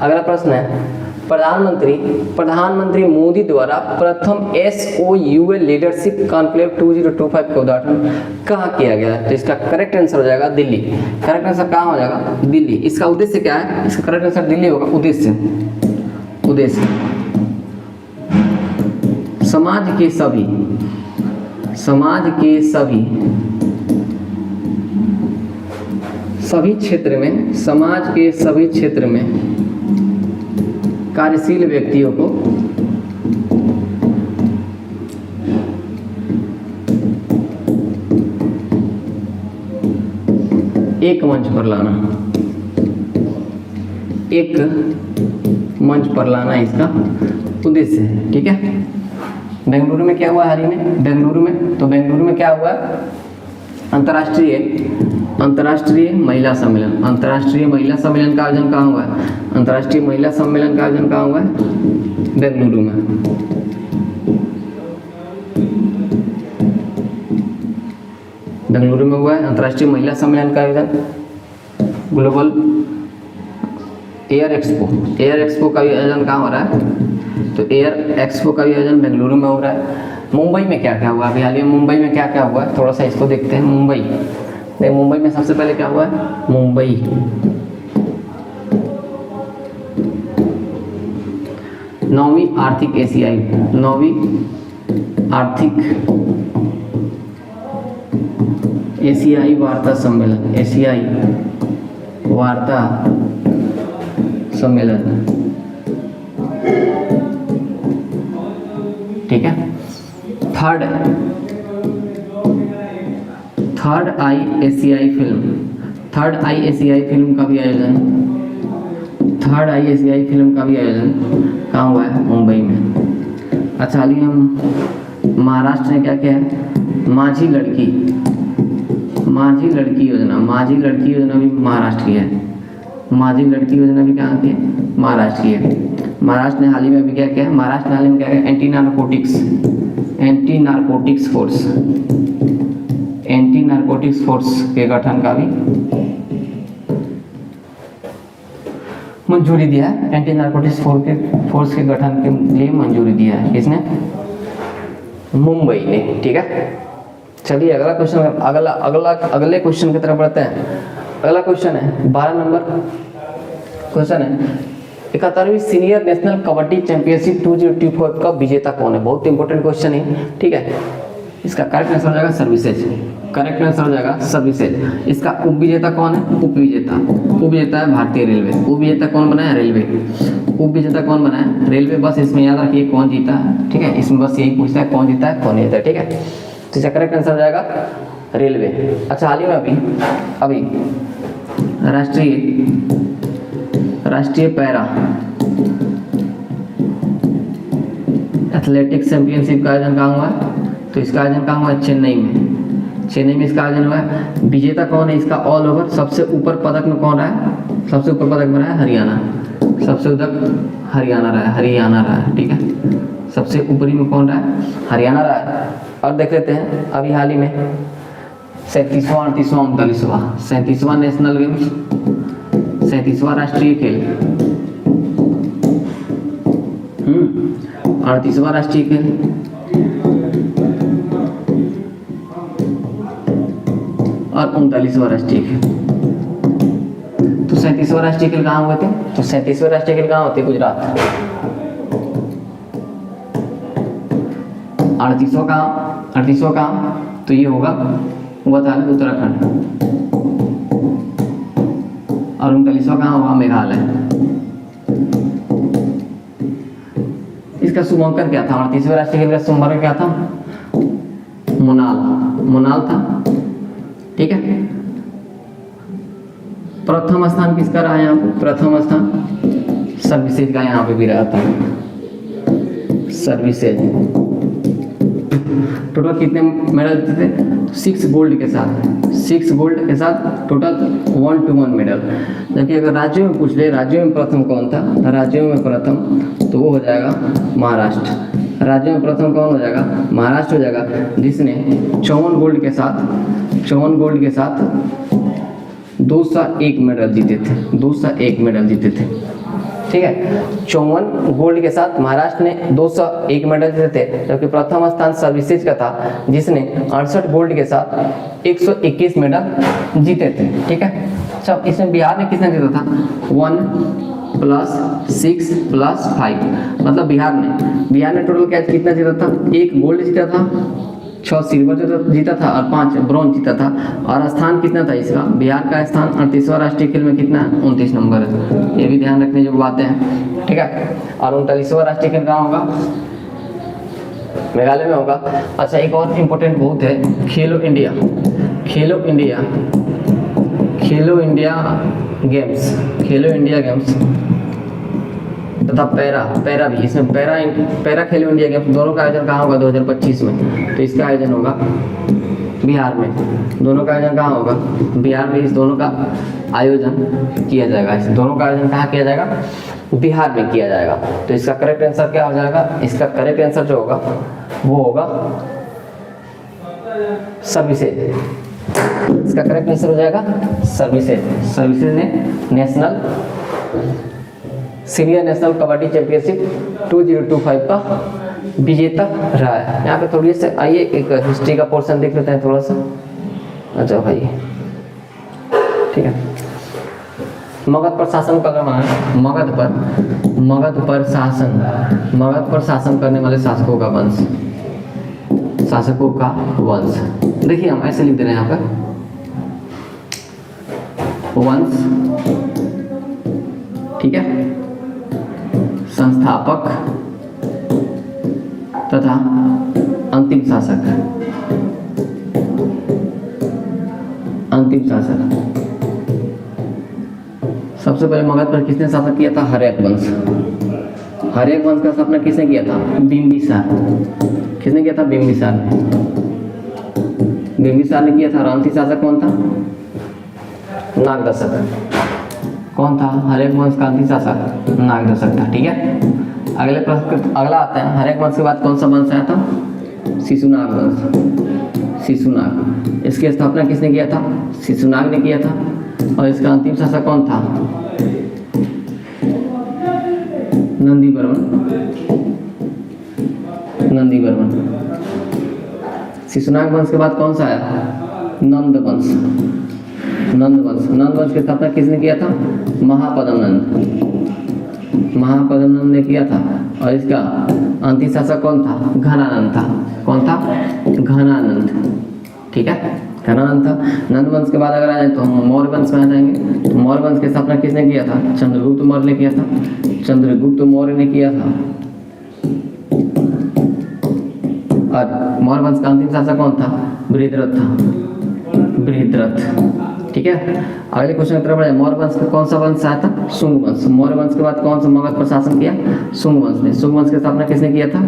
अगला प्रश्न है, प्रधानमंत्री मोदी द्वारा प्रथम SOUL लीडरशिप कॉन्क्लेव 2025 का उद्घाटन कहाँ किया गया है? तो इसका करेक्ट आंसर हो जाएगा दिल्ली। करेक्ट आंसर कहाँ हो जाएगा? दिल्ली। इसका उद्देश्य क्या है? इसका करेक्ट आंसर दिल्ली होगा। उद्देश्य समाज के सभी क्षेत्र में कार्यशील व्यक्तियों को एक मंच पर लाना इसका उद्देश्य है। ठीक है, बेंगलुरु में क्या हुआ हाल ही में? बेंगलुरु में क्या हुआ? अंतर्राष्ट्रीय महिला सम्मेलन। अंतर्राष्ट्रीय महिला सम्मेलन का आयोजन कहाँ हुआ है? अंतर्राष्ट्रीय महिला सम्मेलन का आयोजन कहाँ हुआ है? बेंगलुरु में। बेंगलुरु में हुआ है अंतर्राष्ट्रीय महिला सम्मेलन का आयोजन। ग्लोबल एयर एक्सपो का भी आयोजन कहाँ हो रहा है? तो एयर एक्सपो का भी आयोजन बेंगलुरु में हो रहा है। मुंबई में क्या क्या हुआ? अभी हाल ही में मुंबई में क्या क्या हुआ है? थोड़ा सा इसको देखते हैं। मुंबई में सबसे पहले क्या हुआ है? मुंबई 9वीं आर्थिक एशियाई वार्ता सम्मेलन, ठीक है। Third IACI film, third IACI film का भी आयोजन, थर्ड IACI फिल्म का भी आयोजन कहाँ हुआ है? मुंबई में। अच्छा हाल ही हम महाराष्ट्र ने क्या किया है? माझी लड़की योजना, माझी लड़की योजना भी महाराष्ट्र की है। माझी लड़की योजना भी कहाँ की है? महाराष्ट्र की है। महाराष्ट्र ने हाल ही में अभी क्या किया है? महाराष्ट्र ने हाल ही में क्या किया? एंटी नारकोटिक्स फोर्स के गठन का भी मंजूरी दिया है। एंटी नारकोटिक्स फोर्स के गठन के लिए मंजूरी दिया है किसने? मुंबई ने। ठीक है, चलिए अगला क्वेश्चन, अगले क्वेश्चन की तरफ बढ़ते हैं। अगला क्वेश्चन है 12 नंबर क्वेश्चन है, 71वीं सीनियर नेशनल कबड्डी चैंपियनशिप 2024 का विजेता कौन है? बहुत इंपॉर्टेंट क्वेश्चन है। ठीक है, इसका करेक्ट आंसर हो जाएगा सर्विसेज। करेक्ट आंसर हो जाएगा सर्विसेज। इसका उपविजेता कौन है? उपविजेता है भारतीय रेलवे। उपविजेता कौन बना है? रेलवे। उपविजेता कौन बना है? रेलवे। बस इसमें याद रखिए कौन जीता है। ठीक है, इसमें बस यही पूछता है कौन जीता है कौन नहीं जीता है। ठीक है, तो इसका करेक्ट आंसर हो जाएगा रेलवे। अच्छा हाल ही में अभी राष्ट्रीय पैरा एथलेटिक्स चैंपियनशिप का आयोजन कहाँ हुआ है? तो इसका आयोजन कहाँ हुआ है? चेन्नई में इसका आयोजन हुआ है। विजेता कौन है इसका? ऑल ओवर सबसे ऊपर पदक में कौन रहा है? सबसे ऊपर पदक में रहा है हरियाणा। सबसे ऊपर हरियाणा रहा है। ठीक है, सबसे ऊपरी में कौन रहा है? हरियाणा रहा है। और देख लेते हैं अभी हाल ही में 37वां 38वां 37वां नेशनल गेम्स, 37वां राष्ट्रीय खेल, 38वां राष्ट्रीय खेल और 39वां राष्ट्रीय खेल। तो 37वां राष्ट्रीय खेल कहाँ हुए थे? तो 37वें राष्ट्रीय खेल कहाँ होते? गुजरात। 38वां कहाँ? तो ये हुआ था उत्तराखंड। और 39वां कहाँ हुआ? मेघालय। इसका शुभांकन क्या था? 38वें राष्ट्रीय खेल का शुभांकन क्या था? मोनाल था। ठीक है, प्रथम स्थान किसका रहा यहाँ पे? प्रथम स्थान सर्विसेज का यहाँ पे भी रहा था। सर्विसेज टोटल कितने मेडल जीते थे? 6 गोल्ड के साथ टोटल 1 मेडल। जबकि अगर राज्यों में पूछ ले, राज्यों में प्रथम कौन था? राज्यों में प्रथम तो वो हो जाएगा महाराष्ट्र। राज्यों में प्रथम कौन हो जाएगा? महाराष्ट्र हो जाएगा, जिसने 54 गोल्ड के साथ 201 मेडल जीते थे। ठीक है, 54 गोल्ड के साथ महाराष्ट्र ने 201 मेडल जीते थे। जबकि प्रथम स्थान सर्विसेज का था, जिसने 68 गोल्ड के साथ 121 मेडल जीते थे। ठीक है, अच्छा इसमें बिहार ने किसने जीता था? 1 + 6 + 5, मतलब बिहार ने टोटल कितना जीता था? 1 गोल्ड जीता था, 6 सिल्वर जीता था और 5 ब्रॉन्ज जीता था। और स्थान कितना था इसका? बिहार का स्थान 38वां राष्ट्रीय खेल में कितना है? 29 नंबर है। ये भी ध्यान रखने जो बातें हैं। ठीक है, और 39वां राष्ट्रीय खेल कहाँ होगा? मेघालय में होगा। अच्छा एक और इम्पोर्टेंट बहुत है, खेलो इंडिया गेम्स तथा पैरा भी। इसमें पैरा खेलो इंडिया गेम्स दोनों का आयोजन कहाँ होगा? 2025 में। तो इसका आयोजन होगा बिहार में। दोनों का आयोजन कहाँ होगा? बिहार में। इस दोनों का आयोजन किया जाएगा। इस दोनों का आयोजन कहाँ किया जाएगा? बिहार में किया जाएगा। तो इसका करेक्ट आंसर क्या हो जाएगा? इसका करेक्ट आंसर जो होगा वो होगा सर्विसेज। इसका करेक्ट आंसर हो जाएगा सर्विसेज ने सीनियर नेशनल कबड्डी चैंपियनशिप 2025 का विजेता रहा है। यहाँ पे थोड़ी सी आइए एक हिस्ट्री का पोर्शन देख लेते हैं थोड़ा सा। अच्छा भाई ठीक है, मगध पर शासन का नाम है मगध पर शासन करने वाले शासकों का वंश। देखिए हम ऐसे लिख दे रहे हैं यहाँ पर वंश, ठीक है, संस्थापक तथा अंतिम शासक, अंतिम शासक। सबसे पहले मगध पर किसने शासन किया था? हर्यक वंश। हर्यक वंश का स्थापना किसने किया था? बिंबिसार। किसने किया था? बिंबिसार ने। बिंबिसार ने किया था। और अंतिम शासक कौन था? नागदशक। कौन था? हर्यक वंश का अंतिम शासक नागदशक था। ठीक है, अगले प्रश्न, अगला आता है, हर्यक वंश के बाद कौन सा वंश आया था? शिशुनाग वंश। शिशुनाग, इसकी स्थापना किसने किया था? शिशुनाग ने किया था। और इसका अंतिम शासक कौन था? नंदीवर्मन। नंदीवर्मन। शिशुनाग वंश के बाद कौन सा आया? नंद वंश। नंद वंश। नंद वंश की स्थापना किसने किया था? महापद्मनंद। महापद्मनंद ने किया था। और इसका अंतिम शासक कौन था? घनानंद था। कौन था? घनानंद। ठीक है, घनानंद था। नंद वंश के बाद अगर आ जाए तो हम मौर्य वंश में आ जाएंगे। तो मौर्य वंश की स्थापना किसने किया था? चंद्रगुप्त मौर्य ने किया था। चंद्रगुप्त मौर्य ने किया था। और मौर्य वंश का अंतिम शासक कौन था? बृहद्रथ था। बृहद्रथ। ठीक है, अगले क्वेश्चन की तरफ बढ़े। मौर्य वंश का कौन सा वंश आया था? शुंग वंश। मौर्य वंश के बाद कौन सा मगध पर शासन किया? शुंग वंश ने। शुंग वंश की स्थापना किसने किया था?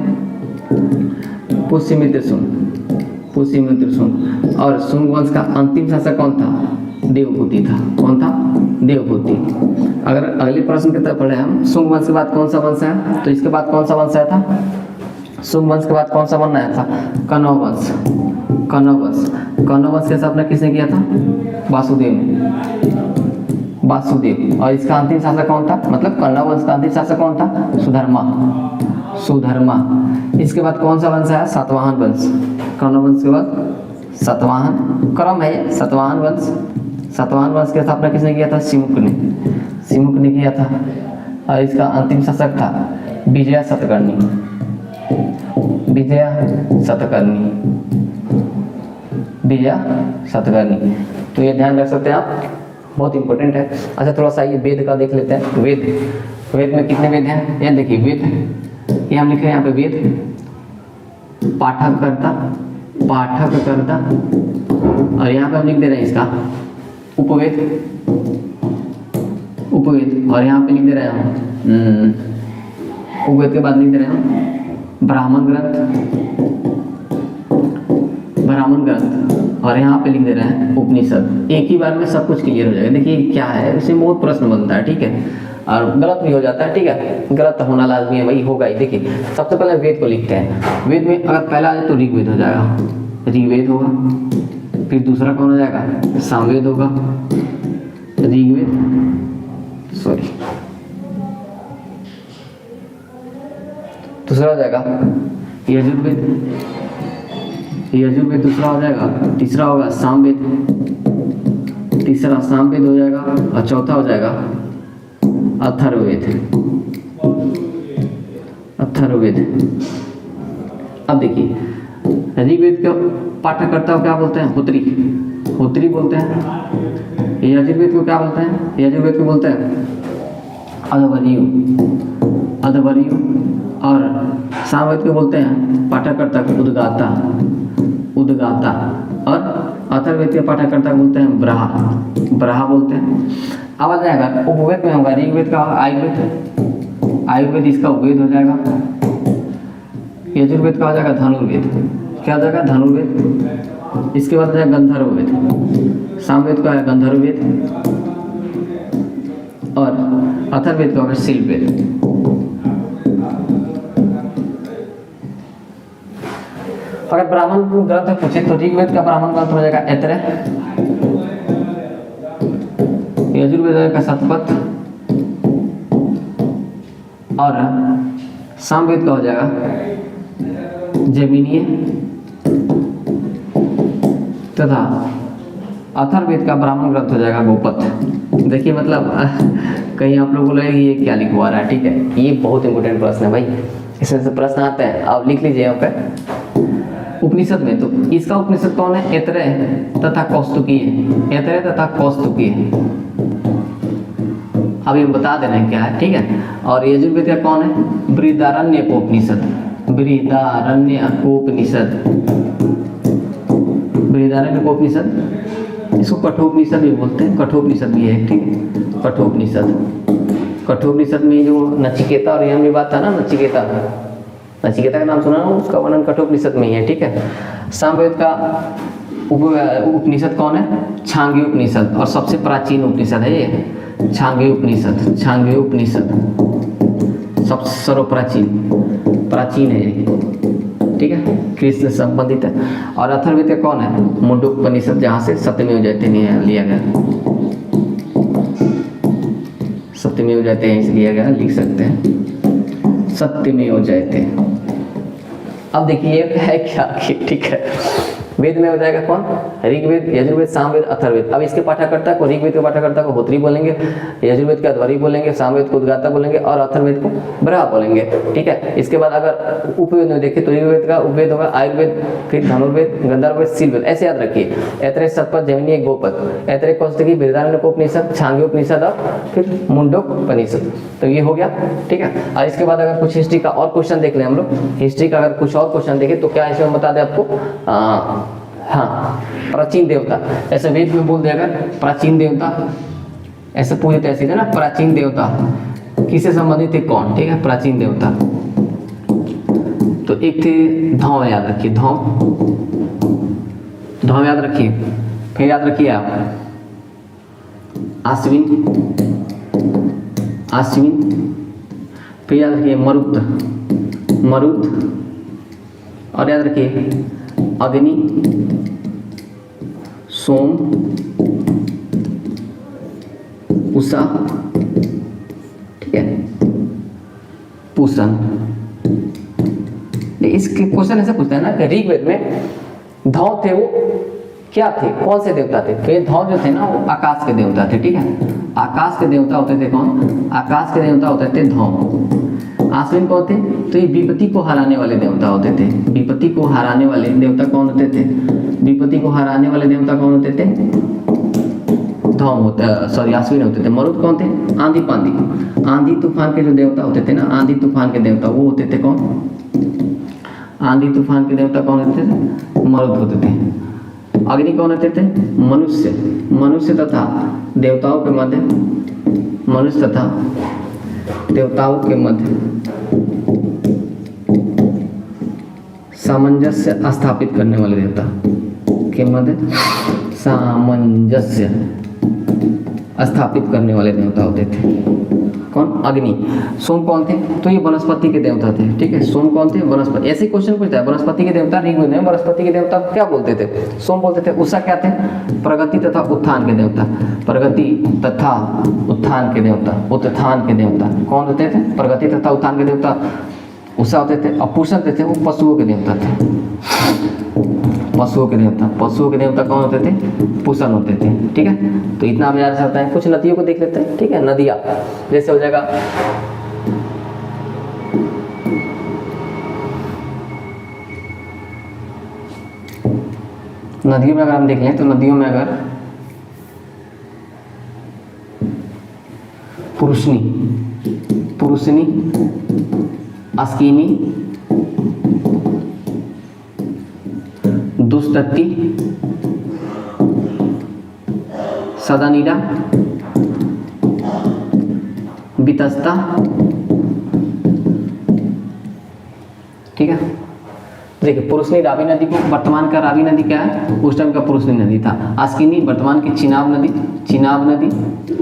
पुष्यमित्र शुंग। पुष्यमित्र शुंग। और शुंग वंश का अंतिम शासक कौन था? देवभूति था। कौन था? देवभूति। अगर अगले प्रश्न की तरफ बढ़े हम, शुंग वंश के बाद कौन सा वंश आया? तो इसके बाद कौन सा वंश आया था? शुंग वंश के बाद कौन सा वंश आया था? कण्व वंश। कण्व वंश। कण्व वंश की स्थापना किसने किया था? वासुदेव ने। वासुदेव। और इसका अंतिम शासक कौन था? मतलब कण्व वंश का अंतिम शासक कौन था? सुधर्मा। सुधर्मा। इसके बाद कौन सा वंश आया? सातवाहन वंश। कण्व वंश के बाद सातवाहन क्रम है, सातवाहन वंश। सातवाहन वंश की स्थापना किसने किया था? सिमुक ने। सिमुक ने किया था। और इसका अंतिम शासक था विजय शतकर्णी। विजय शतकर्णी। विजय शतकर्णी। तो ये ध्यान रख सकते हैं आप, बहुत इंपॉर्टेंट है। अच्छा, थोड़ा सा ये वेद का देख लेते हैं। वेद, वेद में कितने वेद हैं? ये देखिए, वेद ये हम लिखे हैं यहाँ पे, वेद पाठककर्ता, पाठककर्ता। और यहाँ पे हम लिख दे रहे हैं इसका उपवेद, उपवेद। और यहाँ पे लिख दे रहे हैं हम उपवेद के बाद लिख दे रहे हैं ब्राह्मण ग्रंथ, ब्राह्मण ग्रंथ। और यहाँ पे लिख दे रहे हैं उपनिषद। एक ही बार में सब कुछ क्लियर हो जाएगा। देखिए क्या है, इसमें बहुत प्रश्न बनता है। ठीक है, और गलत भी हो जाता है। ठीक है, गलत होना लाजमी है, वही होगा ही। देखिए, सबसे पहले वेद को लिखते हैं। वेद में अगर पहला आ जाए तो ऋग्वेद हो जाएगा, ऋग्वेद होगा। फिर दूसरा कौन हो जाएगा? सामवेद होगा, ऋग्वेद, सॉरी, दूसरा हो जाएगा यजुर्वेद। यजुर्वेद दूसरा हो जाएगा। तीसरा होगा सामवेद, तीसरा सामवेद हो जाएगा। और चौथा हो जाएगा अथर्ववेद। अथर्ववेद। अब देखिए, ऋग्वेद के पाठकर्ता को क्या बोलते हैं? होत्री, होत्री बोलते हैं। यजुर्वेद को क्या बोलते हैं? यजुर्वेद को बोलते हैं अध्वर्यु, अध्वर्यु। और सामवेद को बोलते हैं पाठकर्ता को उद्गाता, उद्गाता। और अथर्ववेद के पाठकर्ता को बोलते हैं ब्राहा, ब्राहा बोलते हैं। अब आ जाएगा उपवेद में होगा ऋग्वेद का आयुर्वेद, आयुर्वेद इसका उपवेद हो जाएगा। यजुर्वेद का हो जाएगा धनुर्वेद। क्या हो जाएगा? धनुर्वेद। इसके बाद हो जाएगा गंधर्ववेद। सामवेद का है गंधर्ववेद। और अथर्ववेद का होगा शिल्पवेद। अगर ब्राह्मण ग्रंथ पूछे तो ऋग्वेद का ब्राह्मण ग्रंथ हो जाएगा ऐतरेय, यजुर्वेद का शतपथ। और सामवेद का हो जाएगा जैमिनीय तथा अथर्ववेद का ब्राह्मण ग्रंथ हो जाएगा गोपथ। देखिए, मतलब कहीं आप लोगों को लगेगा ये क्या लिखवा रहा है। ठीक है, ये बहुत इंपॉर्टेंट प्रश्न है भाई, इसमें से प्रश्न आते हैं, आप लिख लीजिए यहाँ पे। उपनिषद में तो इसका उपनिषद कौन है? ऐतरेय तथा कौस्तुकीय। ऐतरेय तथा कौस्तुकीय, अभी बता देना है क्या है। ठीक है, और यजुर्वेद का कौन है? बृहदारण्यक उपनिषद। बृहदारण्यकोपनिषद, बृहदारण्यकोपनिषद, इसको कठोपनिषद भी बोलते हैं, कठोपनिषद भी है, ठीक है, कठोपनिषद। कठोपनिषद में जो नचिकेता और यम विवाद था ना, नचिकेता का नाम सुना ना, उसका वर्णन कठोपनिषद में ही है, ठीक है। सामवेद का उपनिषद कौन है? छांगीय उपनिषद, और सबसे प्राचीन उपनिषद है ये छांगीय उपनिषद। छांगीय उपनिषद सबसे प्राचीन है ये, ठीक है, कृष्ण से संबंधित है। और अथर्ववेद का कौन है? मुंडकोपनिषद, जहाँ से सत्यमेव जयते लिया गया, सत्यमेव जयते यहीं से लिया गया, लिख सकते हैं सत्यमेव जयते। अब देखिए है क्या, ठीक है, वेद में हो जाएगा कौन? ऋग्वेद, यजुर्वेद, सामवेद, अथर्ववेद। अब इसके पाठकर्ता को, ऋग्वेद के पाठकर्ता को होत्री बोलेंगे, यजुर्वेद का अध्वर्यु बोलेंगे, सामवेद को उद्गाता बोलेंगे और अथर्ववेद को बराह बोलेंगे, ठीक है। इसके बाद अगर उपवेद में देखें तो ऋग्वेद का उपवेद होगा आयुर्वेद, फिर धनुर्वेद, गंधर्ववेद, शीलवेद, ऐसे याद रखिए। ऐतरेय, शतपथ, जैमिनी, गोपद, ऐतरेय कौशिकी, बृहदारण्यकोपनिषद, छांगीयोपनिषद और फिर मुंडकोपनिषद। तो ये हो गया, ठीक है। और इसके बाद अगर कुछ हिस्ट्री का और क्वेश्चन देख लें हम लोग, हिस्ट्री का अगर कुछ और क्वेश्चन देखें तो क्या इसमें बता दें आपको, हाँ, प्राचीन देवता, ऐसे वेद में बोल देगा प्राचीन देवता, ऐसे पूछे तो ऐसे ना, प्राचीन देवता किससे संबंधित थे, कौन, ठीक है, प्राचीन देवता। तो एक थे धौम, याद रखिए, धौम याद रखिए। फिर याद रखिए आप आश्विन, फिर याद रखिए मरुत, और याद रखिए अग्नि, सोम, उषा, ठीक है, पूषण। इसके क्वेश्चन ऐसे पूछता है ना कि ऋग्वेद में धौ थे, वो क्या थे, कौन से देवता थे? तो ये धौ जो थे ना, वो आकाश के देवता थे, ठीक है, आकाश के देवता होते थे। कौन? आकाश के देवता होते थे धौ। आश्विन कौन थे? तो ये विपत्ति को हराने वाले देवता होते थे। विपत्ति को हराने वाले देवता कौन होते थे? विपत्ति को हराने वाले देवता कौन होते थे? धौम होते, सॉरी आश्विन होते थे। मरुत कौन थे? आंधी पांधी, आंधी तूफान के जो देवता होते थे ना, आंधी तूफान के देवता वो होते थे कौन? आंधी तूफान के देवता कौन होते थे? मरुत होते थे। अग्नि कौन होते थे? मनुष्य तथा देवताओं के मध्य, मनुष्य तथा देवताओं के मध्य सामंजस्य स्थापित करने वाले देवता के मध्य सामंजस्य स्थापित करने वाले देवता होते थे। कौन? अग्नि। सोम कौन थे? तो ये वनस्पति के देवता थे, ठीक है। सोम कौन थे? वनस्पति। ऐसे क्वेश्चन पूछता है, वनस्पति के देवता ऋग्वेद में वनस्पति के देवता क्या बोलते थे? सोम बोलते थे। उषा क्या थे? प्रगति तथा उत्थान के देवता, प्रगति तथा उत्थान के देवता, उत्थान के देवता कौन होते थे? प्रगति तथा उत्थान के देवता उषा होते थे। और पूषण थे, वो पशुओं के देवता थे, पशुओं के देवता। पशुओं के देवता कौन होते थे? पूषण होते थे, ठीक है। तो इतना हमें याद रहता है। कुछ नदियों को देख लेते हैं, ठीक है। नदियाँ जैसे हो जाएगा नदियों में अगर हम देख लें तो नदियों में अगर पुरुषनी, अस्किनी, दुष्टति, सदानीरा, वितस्ता, ठीक है। देखिए पुरुषनी रावी नदी को, वर्तमान का रावी नदी क्या है? उस टाइम का पुरुषनी नदी था। अस्किनी वर्तमान की चिनाब नदी,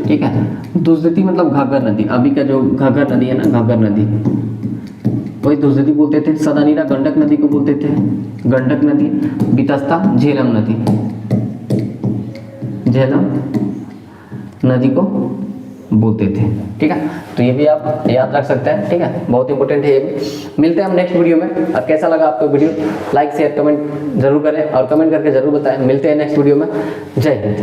ठीक है। दुष्टति मतलब घग्गर नदी, अभी का जो घग्गर नदी है ना, घग्गर नदी, वही दुष्टति बोलते थे। सदानीरा गंडक नदी को बोलते थे, गंडक नदी। वितस्ता झेलम नदी को बोलते थे, ठीक है। तो ये भी आप याद रख सकते हैं, ठीक है, बहुत इंपॉर्टेंट है ये भी। मिलते हैं हम नेक्स्ट वीडियो में। और कैसा लगा आपको वीडियो? लाइक शेयर कमेंट जरूर करें और कमेंट करके जरूर बताएं। मिलते हैं नेक्स्ट वीडियो में। जय हिंद।